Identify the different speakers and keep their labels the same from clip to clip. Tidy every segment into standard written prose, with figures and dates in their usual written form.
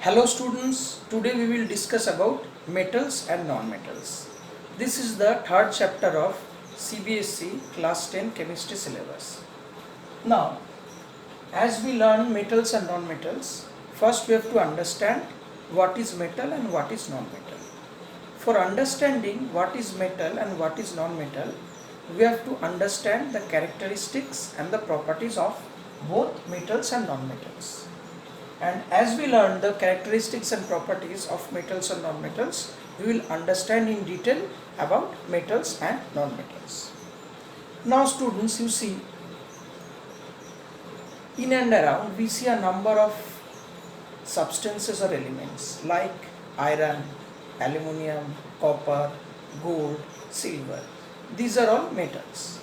Speaker 1: Hello students, today we will discuss about metals and non-metals. This is the third chapter of CBSE class 10 chemistry syllabus. Now, as we learn metals and non-metals, first we have to understand what is metal and what is non-metal. For understanding what is metal and what is non-metal, we have to understand the characteristics and the properties of both metals and non-metals. And as we learn the characteristics and properties of metals and non-metals, we will understand in detail about metals and non-metals. Now students, you see, in and around we see a number of substances or elements like iron, aluminium, copper, gold, silver. These are all metals.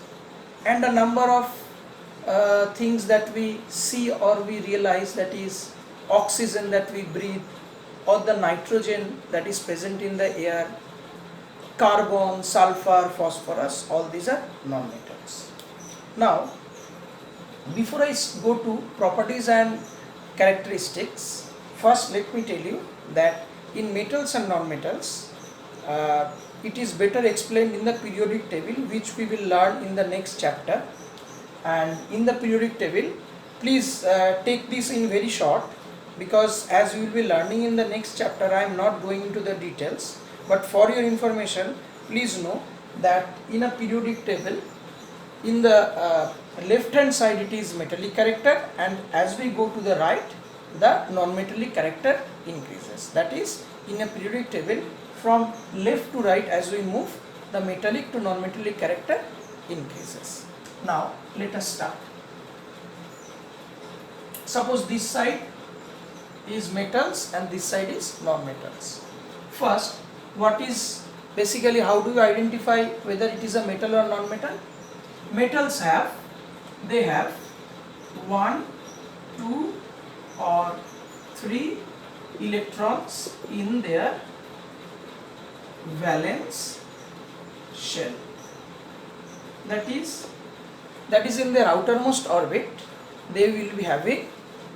Speaker 1: And a number of things that we see or we realize, that is oxygen that we breathe, or the nitrogen that is present in the air, carbon, sulfur, phosphorus, all these are non-metals. Now, before I go to properties and characteristics, first let me tell you that in metals and non-metals, it is better explained in the periodic table, which we will learn in the next chapter. And in the periodic table, please take this in very short, because as you will be learning in the next chapter, I am not going into the details, but for your information, please know that in a periodic table, in the left hand side it is metallic character, and as we go to the right, the non-metallic character increases. That is, in a periodic table, from left to right, as we move, the metallic to non-metallic character increases. Now let us start. Suppose this side is metals and this side is non-metals. First, what is basically, how do you identify whether it is a metal or non-metal? Metals have 1, 2 or 3 electrons in their valence shell. That is in their outermost orbit, they will be having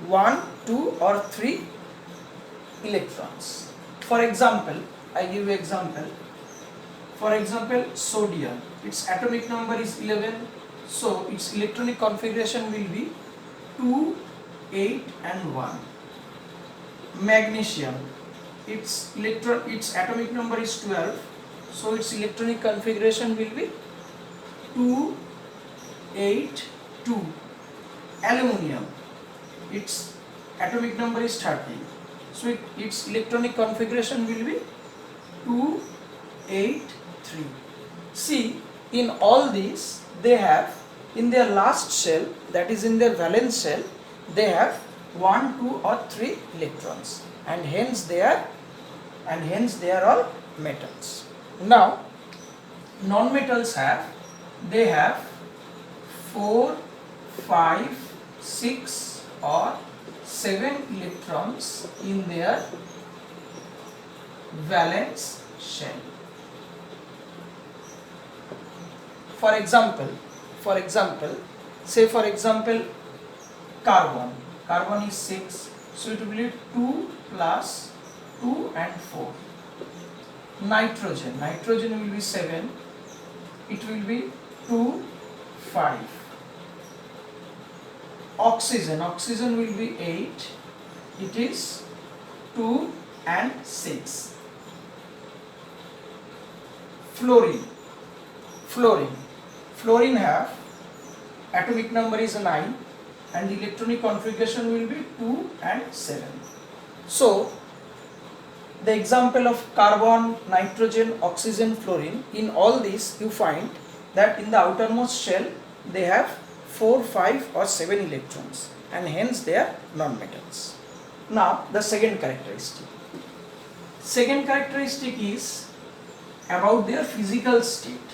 Speaker 1: 1, 2 or 3 electrons. For example, I give you example. For example, sodium, its atomic number is 11, so its electronic configuration will be 2, 8 and 1. Magnesium, its atomic number is 12, so its electronic configuration will be 2, 8, 2. Aluminium, its atomic number is 30, so its electronic configuration will be 2, 8, 3. See, in all these, they have in their last shell, that is in their valence shell, they have 1, 2 or 3 electrons, and hence they are all metals. Now, non-metals have 4, 5, 6 or 7 electrons in their valence shell. For example, say for example carbon is 6, so it will be 2 plus 2 and 4. Nitrogen will be 7, it will be 2, 5. Oxygen will be 8, it is 2 and 6. Fluorine have atomic number is 9 and the electronic configuration will be 2 and 7. So the example of carbon, nitrogen, oxygen, fluorine, in all these you find that in the outermost shell they have 4, 5 or 7 electrons, and hence they are non-metals. Now the second characteristic is about their physical state.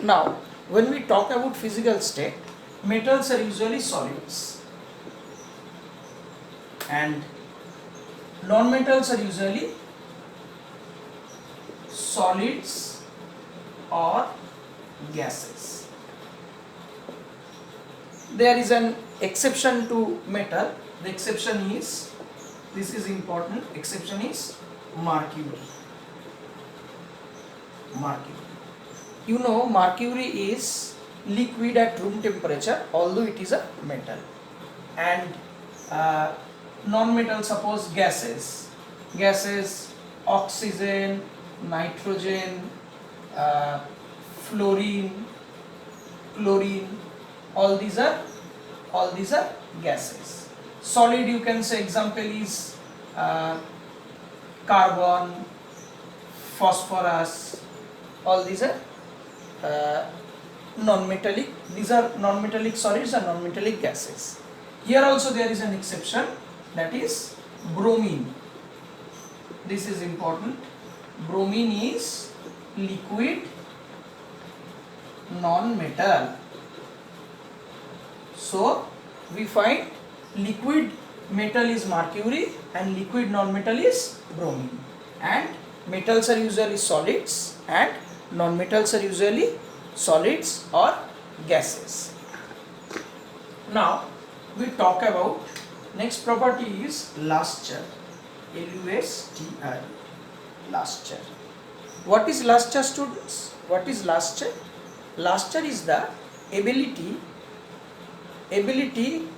Speaker 1: Now, when we talk about physical state, metals are usually solids and non-metals are usually solids or gases. there is an exception to metal. The exception is, this is important, exception is mercury. Mercury. You know, mercury is liquid at room temperature, although it is a metal. And non-metal, suppose gases, oxygen, nitrogen, fluorine, chlorine, all these are gases. Solid, you can say example is carbon, phosphorus, all these are non-metallic. These are non-metallic solids and non-metallic gases. Here also there is an exception, that is bromine. This is important. Bromine is liquid non-metal. So we find liquid metal is mercury and liquid non-metal is bromine, and metals are usually solids and non-metals are usually solids or gases. Now we talk about next property is luster. L-U-S-T-R, luster. What is luster, students? What is luster? Luster is the ability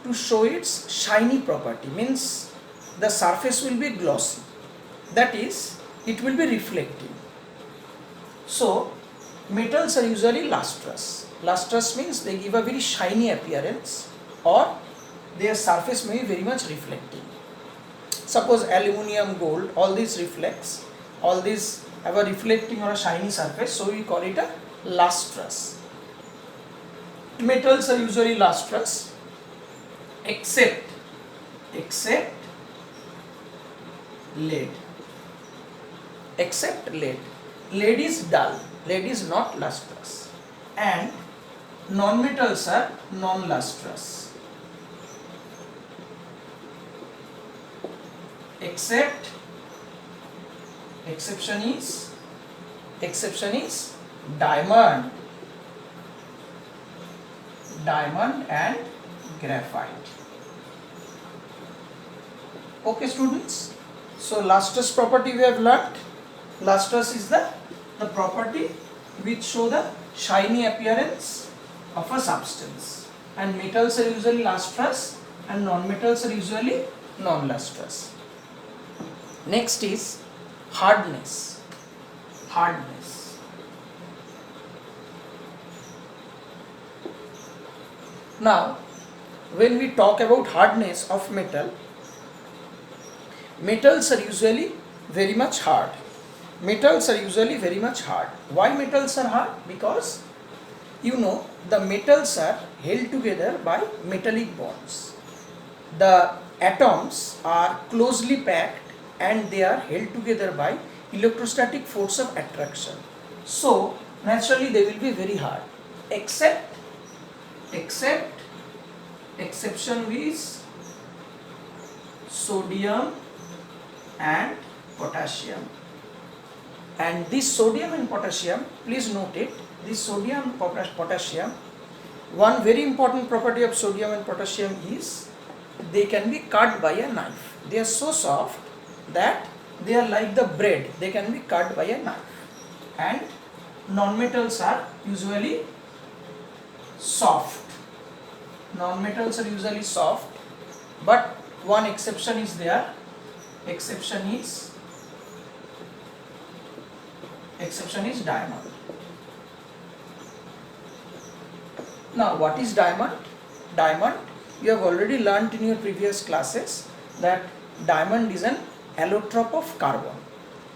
Speaker 1: to show its shiny property, means the surface will be glossy, that is, it will be reflecting. So metals are usually lustrous. Lustrous means they give a very shiny appearance, or their surface may be very much reflecting. Suppose aluminium, gold, all these reflects, all these have a reflecting or a shiny surface, so we call it a lustrous. Metals are usually lustrous except lead. Except lead. Lead is dull, lead is not lustrous, and non-metals are non-lustrous. Exception is diamond and graphite. Okay, students, so lustrous property we have learnt. Lustrous is the property which show the shiny appearance of a substance, and metals are usually lustrous and non-metals are usually non-lustrous. Next is hardness. Now when we talk about hardness of metal, metals are usually very much hard. Why metals are hard? Because you know, the metals are held together by metallic bonds. The atoms are closely packed and they are held together by electrostatic force of attraction. So naturally they will be very hard. Exception is sodium and potassium. And this sodium and potassium, please note it, this sodium and potassium, one very important property of sodium and potassium is they can be cut by a knife. They are so soft that they are like the bread, they can be cut by a knife. And non-metals are usually soft. But one exception is there. Exception is diamond. Now what is diamond? Diamond, you have already learnt in your previous classes that diamond is an allotrope of carbon,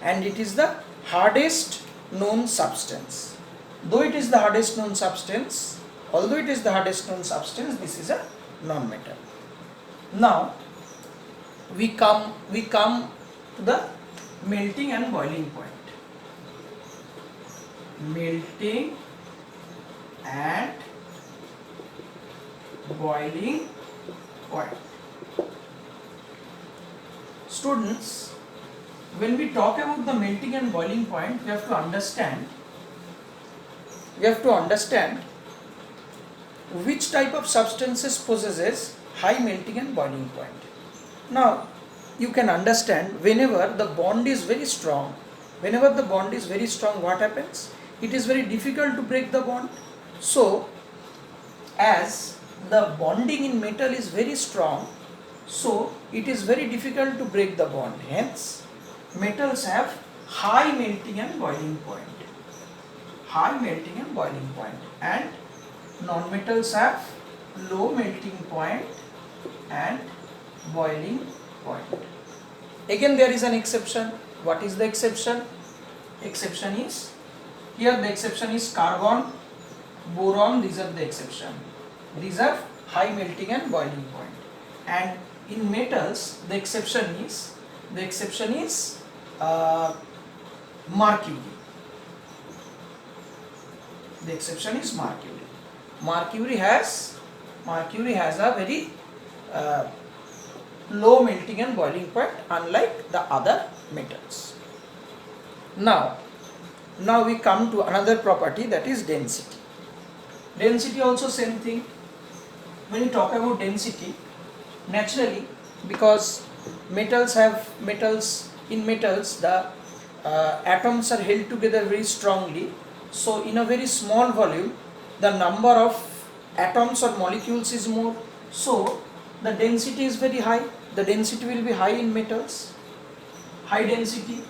Speaker 1: and it is the hardest known substance. Although it is the hardest known substance, this is a non-metal. Now we come to the melting and boiling point. Melting and boiling point. Students, when we talk about the melting and boiling point, we have to understand which type of substances possesses high melting and boiling point. Now you can understand, whenever the bond is very strong, what happens? It is very difficult to break the bond. So as the bonding in metal is very strong, so it is very difficult to break the bond. Hence metals have high melting and boiling point. And non-metals have low melting point and boiling point. Again there is an exception. What is the exception? The exception is carbon, boron. These are the exception. These are high melting and boiling point. And in metals the exception is mercury. The exception is mercury. Mercury has a very low melting and boiling point, unlike the other metals. Now we come to another property, that is density. Density also same thing. When you talk about density, naturally, because in metals the atoms are held together very strongly, so in a very small volume the number of atoms or molecules is more, so the density is very high. The density will be high in metals, high density.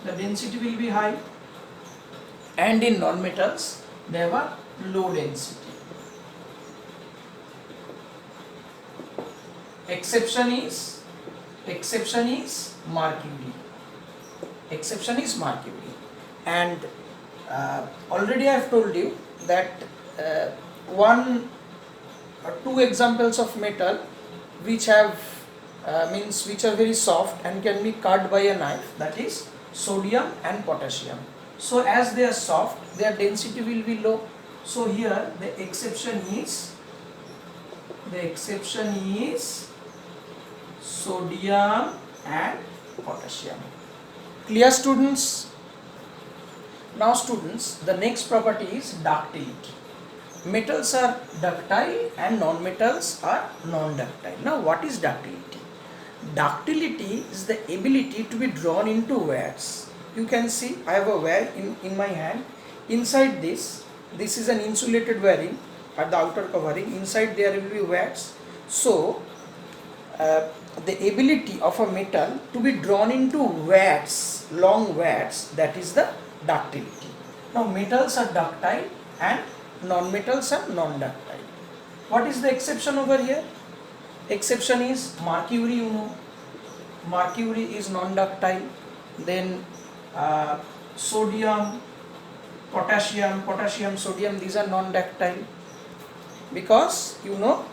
Speaker 1: The density will be high, and in non-metals they have a low density. Exception is mercury. And already I have told you that one or two examples of metal which have which are very soft and can be cut by a knife, that is sodium and potassium. So as they are soft, their density will be low. So here the exception is sodium and potassium. Clear, students? Now students, the next property is ductility. Metals are ductile and non-metals are non-ductile. Now what is ductility? Ductility is the ability to be drawn into wires. You can see I have a wire in my hand. Inside this is an insulated wiring at the outer covering. Inside there will be wires. So the ability of a metal to be drawn into wires, long wires, that is the ductility. Now metals are ductile and non-metals are non-ductile. What is the exception over here? Exception is mercury. You know, mercury is non-ductile. Then sodium, potassium, sodium, these are non-ductile, because you know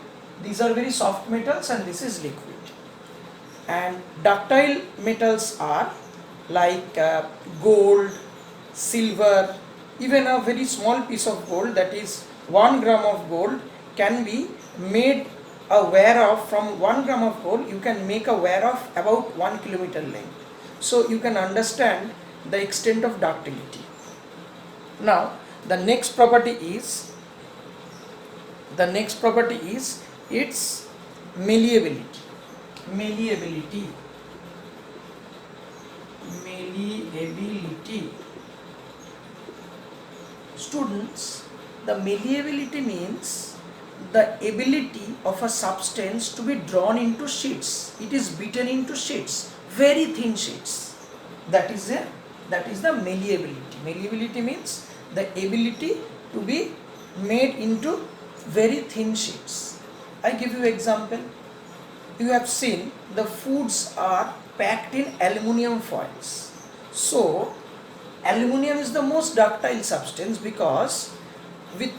Speaker 1: these are very soft metals and this is liquid. And ductile metals are like gold, silver, even a very small piece of gold, that is 1 gram of gold, can be made a wire of, from 1 gram of gold you can make a wire of about 1 kilometer length. So you can understand the extent of ductility. Now the next property is its malleability. Students, the malleability means the ability of a substance to be drawn into sheets. It is beaten into sheets, very thin sheets. That is the malleability. Malleability means the ability to be made into very thin sheets. I give you example. You have seen the foods are packed in aluminium foils. So aluminium is the most ductile substance, because with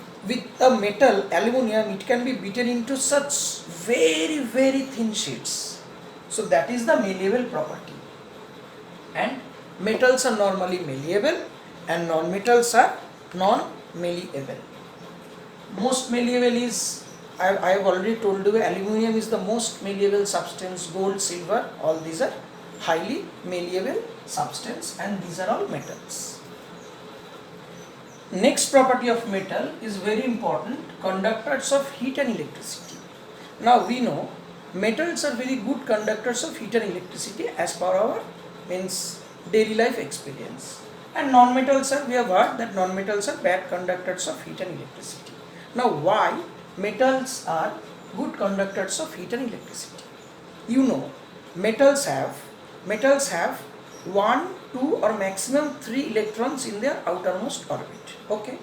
Speaker 1: a metal, aluminium, it can be beaten into such very, very thin sheets. So that is the malleable property. And metals are normally malleable and non-metals are non-malleable. Most malleable is, I have already told you, aluminium is the most malleable substance. Gold, silver, all these are highly malleable substance, and these are all metals. Next property of metal is very important, conductors of heat and electricity. Now we know metals are very good conductors of heat and electricity as per our daily life experience. And non-metals are, we have heard that non-metals are bad conductors of heat and electricity. Now why metals are good conductors of heat and electricity? You know, metals have 1, 2 or maximum 3 electrons in their outermost orbit. Okay,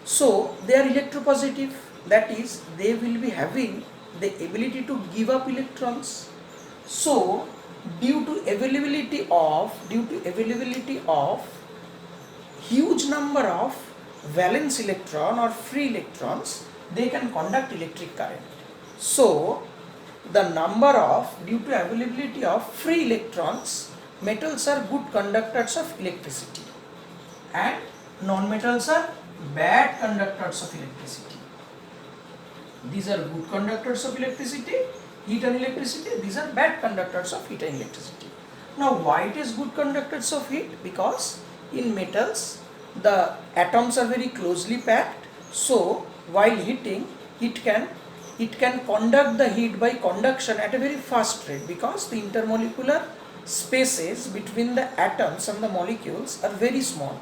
Speaker 1: so they are electropositive, that is they will be having the ability to give up electrons. So due to availability of huge number of valence electron or free electrons, they can conduct electric current. So the due to availability of free electrons, metals are good conductors of electricity and non-metals are bad conductors of electricity. These are good conductors of electricity, heat and electricity. These are bad conductors of heat and electricity. Now why it is good conductors of heat? Because in metals the atoms are very closely packed, so while heating it can conduct the heat by conduction at a very fast rate, because the intermolecular spaces between the atoms and the molecules are very small,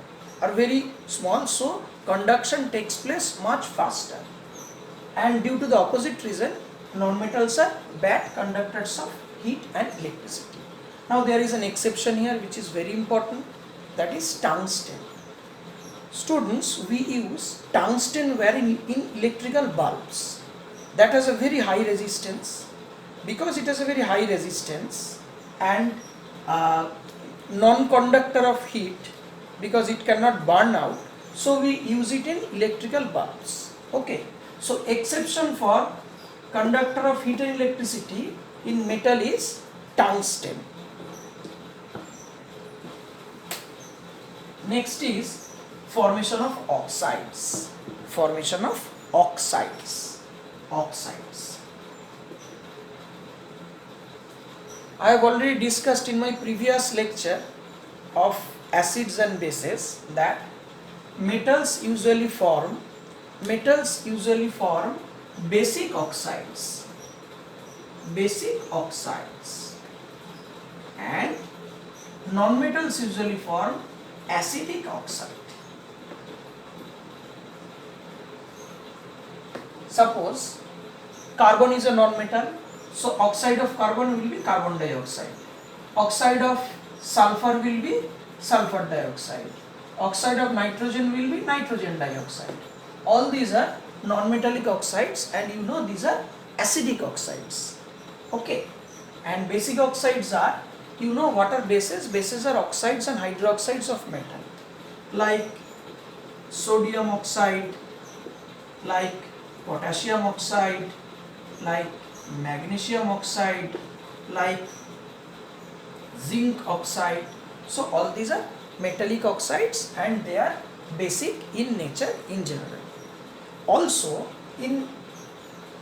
Speaker 1: so conduction takes place much faster. And due to the opposite reason, non-metals are bad conductors of heat and electricity. Now there is an exception here which is very important, that is tungsten. Students, we use tungsten ware in electrical bulbs. That has a very high resistance. Because it has a very high resistance and non-conductor of heat, because it cannot burn out, so we use it in electrical bulbs. Okay, so exception for conductor of heat and electricity in metal is tungsten. Next is formation of oxides. Oxides. I have already discussed in my previous lecture of acids and bases that metals usually form basic oxides, and non-metals usually form acidic oxide. Suppose carbon is a non-metal, so oxide of carbon will be carbon dioxide. Oxide of sulfur will be sulfur dioxide. Oxide of nitrogen will be nitrogen dioxide. All these are non-metallic oxides, and you know these are acidic oxides. Okay, and basic oxides are, you know what are bases? Bases are oxides and hydroxides of metal, like sodium oxide, like potassium oxide, like magnesium oxide, like zinc oxide. So all these are metallic oxides and they are basic in nature in general. Also in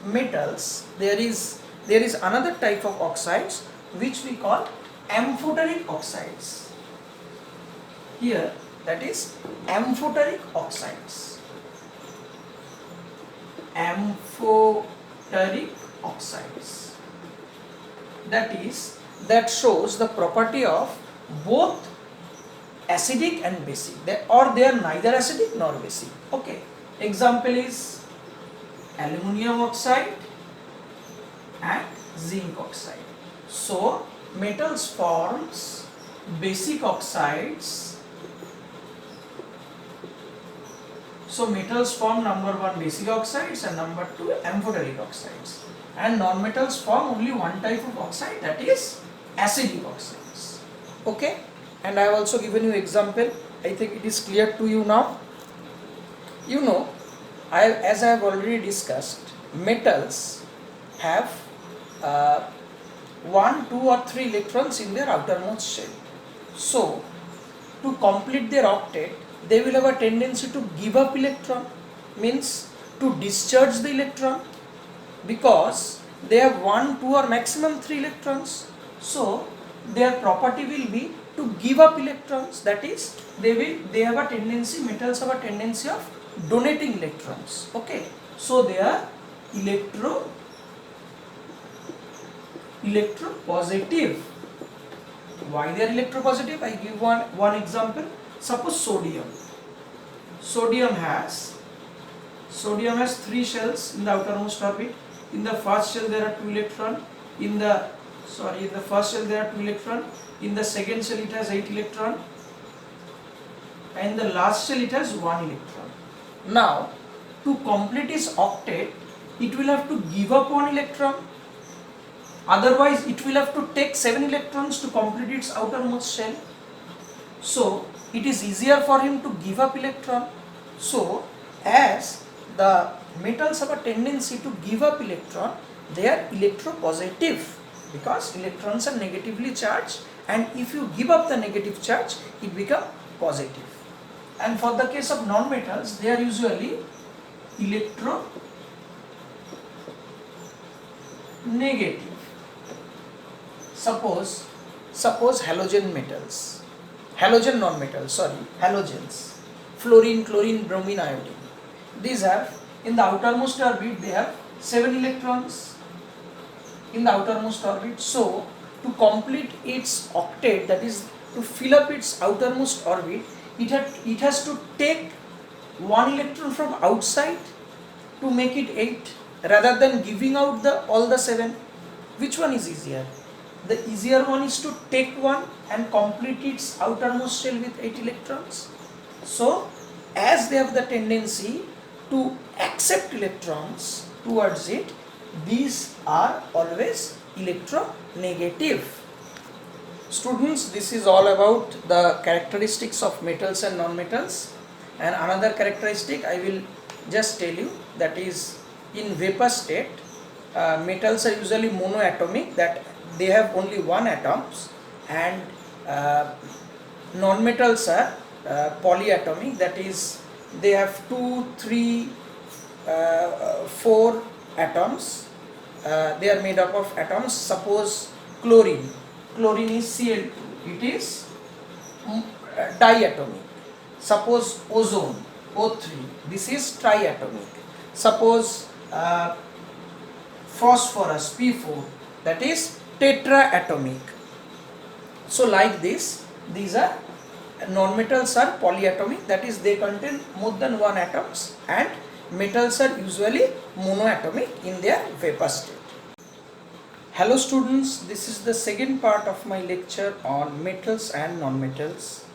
Speaker 1: metals there is another type of oxides which we call amphoteric oxides. Here, that is amphoteric oxides. Amphoteric oxides. That shows the property of both acidic and basic. They are neither acidic nor basic. Okay. Example is aluminum oxide and zinc oxide. So metals forms basic oxides. So metals form number 1 basic oxides and number 2 amphoteric oxides. And non-metals form only one type of oxide, that is acidic oxides. Okay, and I have also given you example. I think it is clear to you now. You know, as I have already discussed, metals have 1, 2 or 3 electrons in their outermost shell. So to complete their octet, they will have a tendency to give up electron, means to discharge the electron, because they have 1, 2 or maximum 3 electrons. So their property will be to give up electrons. That is, they have a tendency, metals have a tendency of donating electrons. Okay, so they are electropositive. Why they are electropositive? I give one example. Suppose sodium. Sodium has 3 shells in the outermost orbit. In the first shell there are 2 electrons. In the first shell there are 2 electrons. In the second shell it has 8 electrons. And in the last shell it has 1 electron. Now, to complete its octet, it will have to give up 1 electron. Otherwise, it will have to take 7 electrons to complete its outermost shell. So, it is easier for him to give up electron. So, as the metals have a tendency to give up electron, they are electropositive because electrons are negatively charged, and if you give up the negative charge, it becomes positive. And for the case of non-metals, they are usually electronegative. Suppose halogen metals, halogen non-metals, halogens, fluorine, chlorine, bromine, iodine. These have, in the outermost orbit, they have 7 electrons in the outermost orbit. So, to complete its octet, that is, to fill up its outermost orbit, it has to take 1 electron from outside to make it 8, rather than giving out all the 7. Which one is easier? The easier one is to take 1 and complete its outermost shell with 8 electrons. So, as they have the tendency to accept electrons towards it, these are always electronegative. Students, this is all about the characteristics of metals and non-metals. And another characteristic I will just tell you, that is, in vapor state, metals are usually monoatomic, that they have only 1 atoms, and non-metals are polyatomic, that is, they have 2, 3, 4 atoms. They are made up of atoms. Suppose chlorine is Cl2, it is diatomic. Suppose ozone, O3, this is triatomic. Suppose phosphorus, P4, that is tetraatomic. So like this, these are non-metals are polyatomic, that is, they contain more than 1 atoms, and metals are usually monoatomic in their vapor state. Hello students, this is the second part of my lecture on metals and non-metals,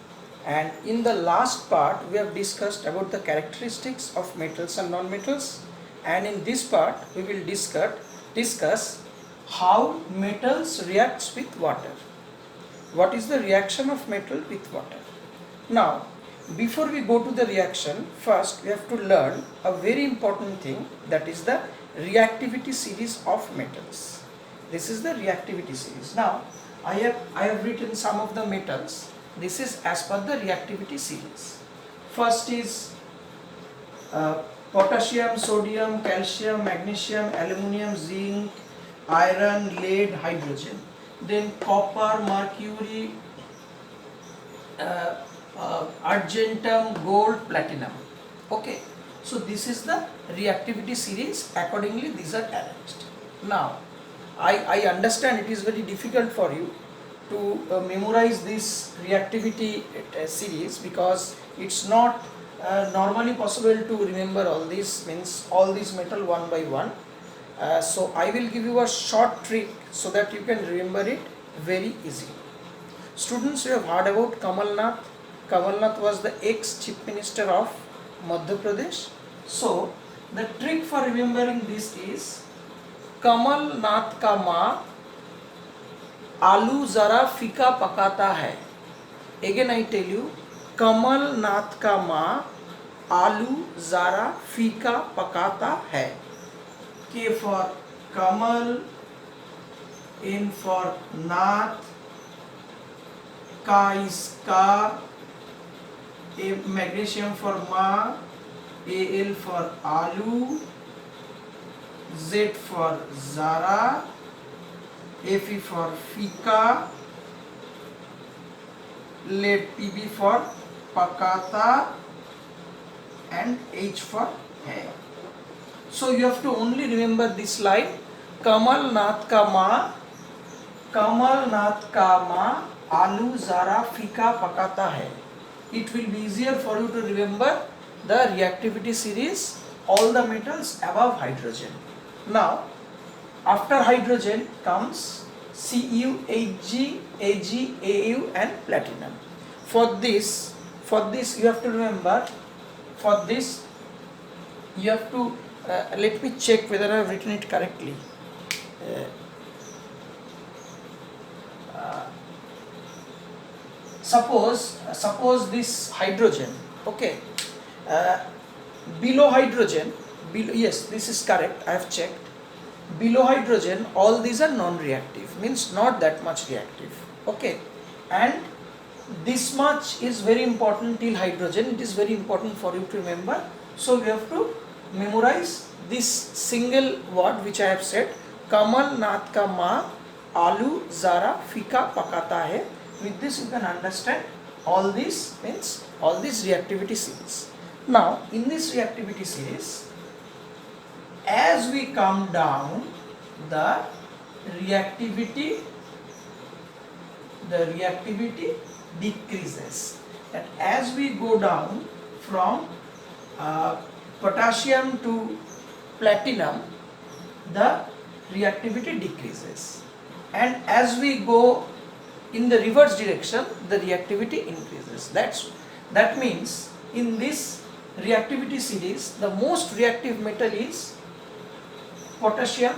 Speaker 1: and in the last part we have discussed about the characteristics of metals and non-metals, and in this part we will discuss how metals reacts with water. What is the reaction of metal with water? Now, before we go to the reaction, first we have to learn a very important thing, that is the reactivity series of metals. This is the reactivity series. Now, I have written some of the metals. This is as per the reactivity series. First is potassium, sodium, calcium, magnesium, aluminum, zinc, iron, lead, hydrogen. Then copper, mercury, argentum, gold, platinum. Okay, so this is the reactivity series. Accordingly, these are arranged. Now, I understand it is very difficult for you to memorize this reactivity series, because it's not normally possible to remember all these, means all these metal one by one. So I will give you a short trick so that you can remember it very easily. Students, you have heard about Kamal Nath. Kamal Nath was the ex-chief minister of Madhya Pradesh. So the trick for remembering this is, Kamal Nath का माँ आलू जरा फीका पकाता है. Again I tell you, Kamal Nath का माँ आलू जरा फीका पकाता है. K for Kamal, N for Nath, Ka is Ka, A magnesium for Ma, Al for Alu, Z for Zara, Fe for Fika, lead, PB for pakata and H for hai. So you have to only remember this line, Kamal Nath ka ma, alu zara fika pakata hai. It will be easier for you to remember the reactivity series, all the metals above hydrogen. Now, after hydrogen comes Cu, Hg, Ag, Au and platinum. For this you have to remember, for this you have to, let me check whether I have written it correctly. Suppose this hydrogen, okay, below hydrogen, yes, this is correct, I have checked. Below hydrogen, all these are non-reactive, means not that much reactive, okay, and this much is very important till hydrogen. It is very important for you to remember. So we have to memorize this single word which I have said, Kamal Nath ka ma, alu zara fika pakata hai. With this you can understand all this, means all this reactivity series. Now in this reactivity series, as we come down, the reactivity decreases, and as we go down from potassium to platinum, the reactivity decreases, and as we go in the reverse direction, the reactivity increases. That means in this reactivity series, the most reactive metal is potassium,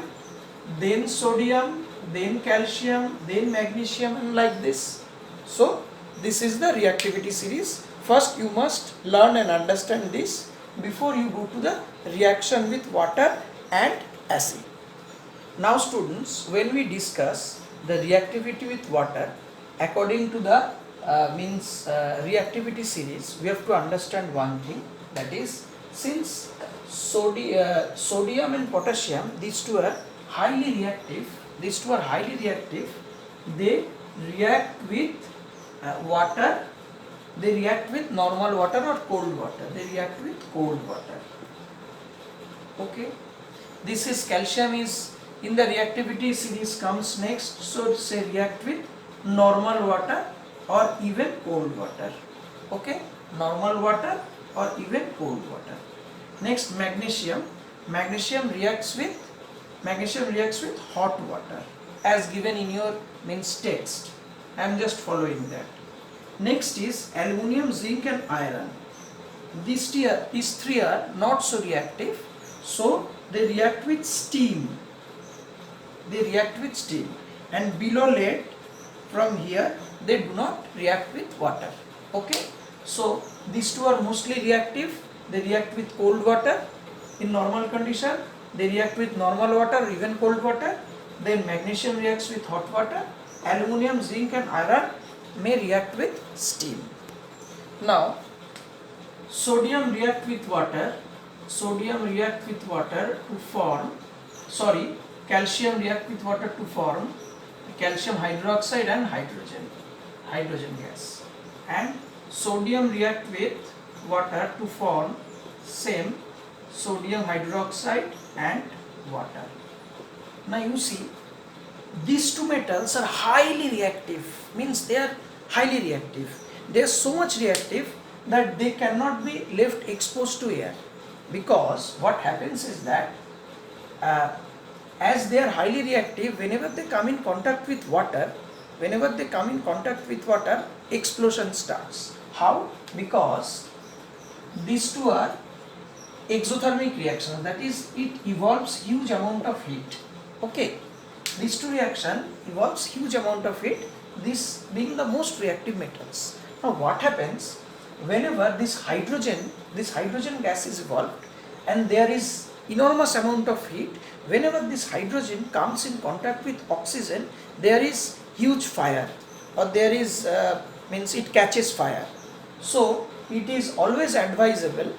Speaker 1: then sodium, then calcium, then magnesium, and like this. So this is the reactivity series. First you must learn and understand this before you go to the reaction with water and acid. Now students, when we discuss the reactivity with water according to the reactivity series, we have to understand one thing, that is, since sodium and potassium, these two are highly reactive, they react with water, they react with normal water or cold water, okay. This is calcium is in the reactivity series comes next, so say react with normal water or even cold water, okay, normal water or even cold water. Next, magnesium reacts with hot water, as given in your text. I am just following that. Next is aluminum, zinc and iron. These three are not so reactive, so they react with steam. And below lead, from here, they do not react with water, okay. So these two are mostly reactive. They react with cold water in normal condition, they react with normal water or even cold water. Then magnesium reacts with hot water. Aluminum, zinc and iron may react with steam. Now sodium react with water to form, calcium react with water to form calcium hydroxide and hydrogen gas, and sodium react with water to form same sodium hydroxide and water. Now you see, these two metals are highly reactive, means they are highly reactive. They are so much reactive that they cannot be left exposed to air, because what happens is that as they are highly reactive, whenever they come in contact with water, explosion starts. How? Because these two are exothermic reactions, that is, it evolves huge amount of heat, okay. These two reaction evolves huge amount of heat, this being the most reactive metals. Now what happens, whenever this hydrogen gas is evolved and there is enormous amount of heat, whenever this hydrogen comes in contact with oxygen, there is huge fire, or there is it catches fire. So it is always advisable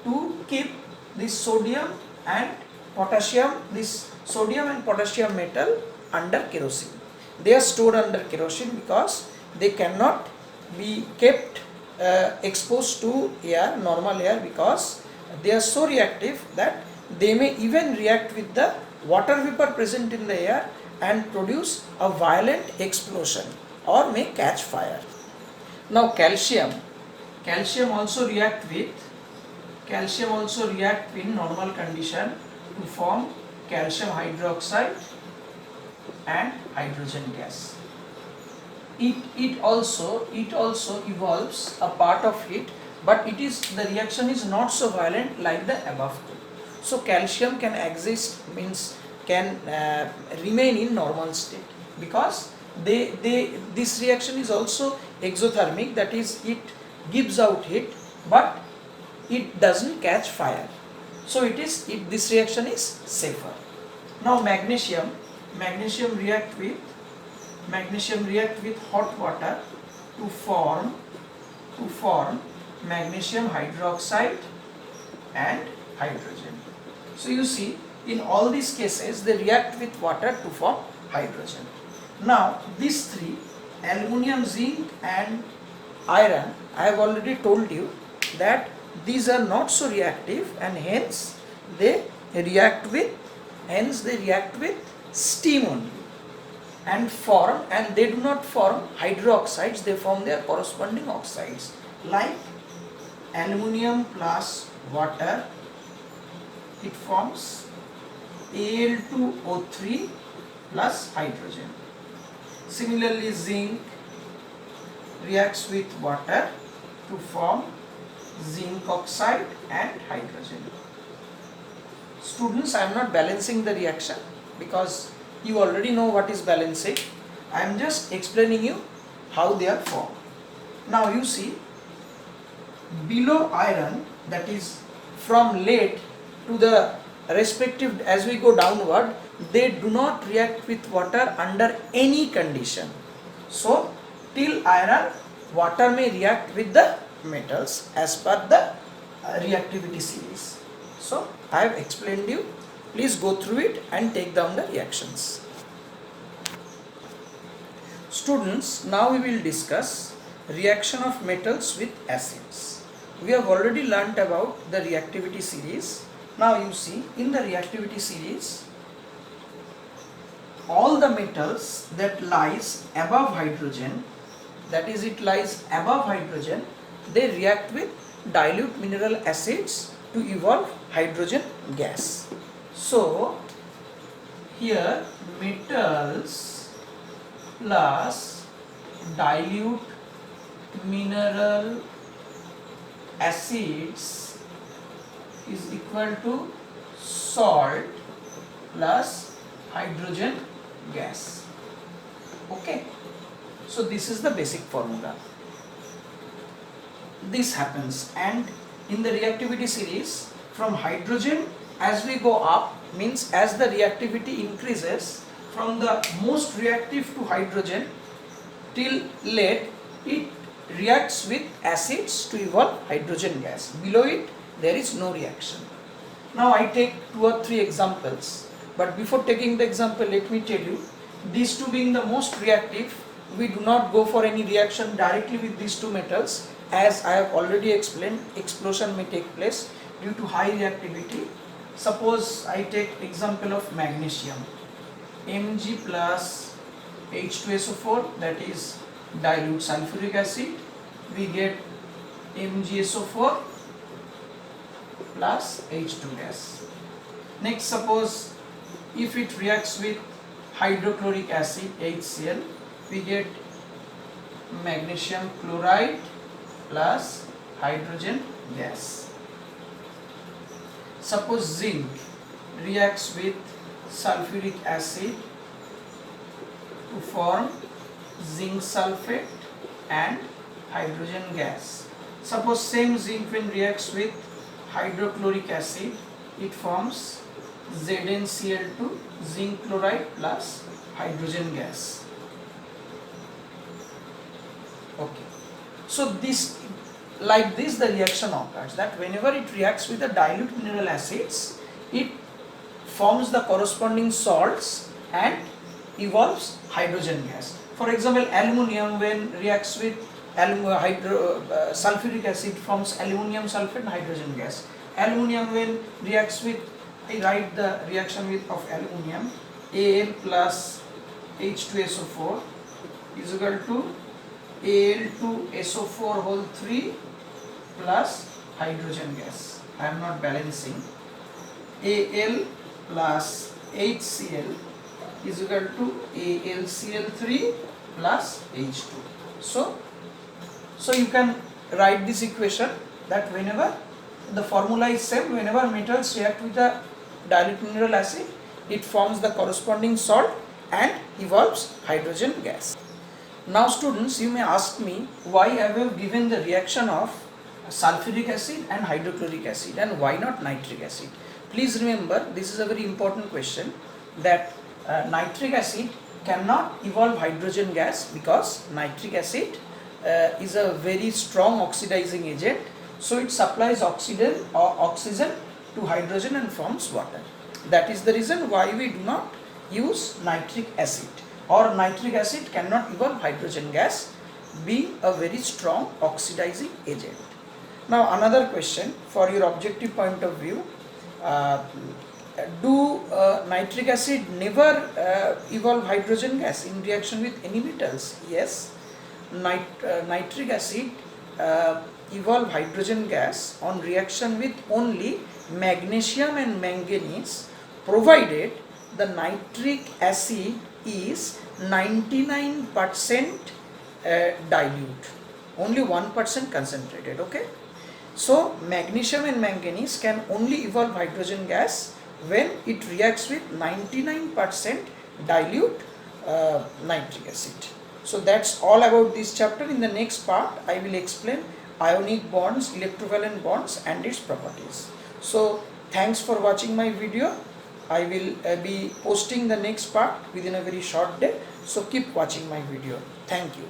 Speaker 1: to keep this sodium and potassium metal under kerosene. They are stored under kerosene because they cannot be kept exposed to air, normal air, because they are so reactive that they may even react with the water vapor present in the air and produce a violent explosion or may catch fire. Now calcium also react in normal condition to form calcium hydroxide and hydrogen gas. It also evolves a part of it, but the reaction is not so violent like the above two. So calcium can remain in normal state, because this reaction is also exothermic, that is, it gives out heat but it doesn't catch fire. So this reaction is safer. Now magnesium react with hot water to form magnesium hydroxide and hydrogen. So you see, in all these cases they react with water to form hydrogen. Now these three, aluminium, zinc and iron, I have already told you that these are not so reactive, and hence they react with steam only, and they do not form hydroxides, they form their corresponding oxides. Like aluminium plus water, it forms Al2O3 plus hydrogen. Similarly, zinc reacts with water to form zinc oxide and hydrogen. Students, I am not balancing the reaction because you already know what is balancing. I am just explaining you how they are formed. Now you see, below iron, that is from lead to the respective, as we go downward, they do not react with water under any condition. So till iron, water may react with the metals as per the reactivity series. So I have explained you. Please go through it and take down the reactions. Students, now we will discuss reaction of metals with acids. We have already learnt about the reactivity series. Now you see, in the reactivity series, all the metals that lies above hydrogen, that is, it lies above hydrogen, they react with dilute mineral acids to evolve hydrogen gas. So here metals plus dilute mineral acids is equal to salt plus hydrogen gas. Okay, so this is the basic formula. This happens, and in the reactivity series, from hydrogen, as we go up, means as the reactivity increases from the most reactive to hydrogen till lead, it reacts with acids to evolve hydrogen gas. Below it, there is no reaction. Now I take 2 or 3 examples, but before taking the example, let me tell you, these two being the most reactive, we do not go for any reaction directly with these two metals. As I have already explained, explosion may take place due to high reactivity. Suppose I take example of magnesium, Mg plus H2SO4, that is dilute sulfuric acid, we get MgSO4 plus H2 gas. Next, suppose if it reacts with hydrochloric acid, HCl, we get magnesium chloride plus hydrogen gas. Suppose zinc reacts with sulfuric acid to form zinc sulfate and hydrogen gas. Suppose same zinc when reacts with hydrochloric acid, it forms ZnCl2, zinc chloride plus hydrogen gas. Okay, so like this the reaction occurs, that whenever it reacts with the dilute mineral acids, it forms the corresponding salts and evolves hydrogen gas. For example, aluminium when reacts with sulfuric acid forms aluminium sulfate and hydrogen gas. Aluminium when reacts with, I write the reaction with of aluminium, Al plus H2SO4 is equal to Al2SO4 whole 3 plus hydrogen gas. I am not balancing. Al plus HCl is equal to AlCl3 plus H2. So you can write this equation that whenever the formula is same, whenever metals react with a dilute mineral acid, it forms the corresponding salt and evolves hydrogen gas. Now students, you may ask me why I have given the reaction of sulfuric acid and hydrochloric acid and why not nitric acid. Please remember, this is a very important question, that nitric acid cannot evolve hydrogen gas because nitric acid is a very strong oxidizing agent, so it supplies oxygen to hydrogen and forms water. That is the reason why we do not use nitric acid, or nitric acid cannot evolve hydrogen gas, being a very strong oxidizing agent. Now another question for your objective point of view, do nitric acid never evolve hydrogen gas in reaction with any metals? Yes, nitric acid evolve hydrogen gas on reaction with only magnesium and manganese, provided the nitric acid is 99% dilute, only 1% concentrated. Okay, so magnesium and manganese can only evolve hydrogen gas when it reacts with 99% dilute nitric acid. So that's all about this chapter. In the next part I will explain ionic bonds, electrovalent bonds and its properties. So thanks for watching my video. I will be posting the next part within a very short day, so keep watching my video. Thank you.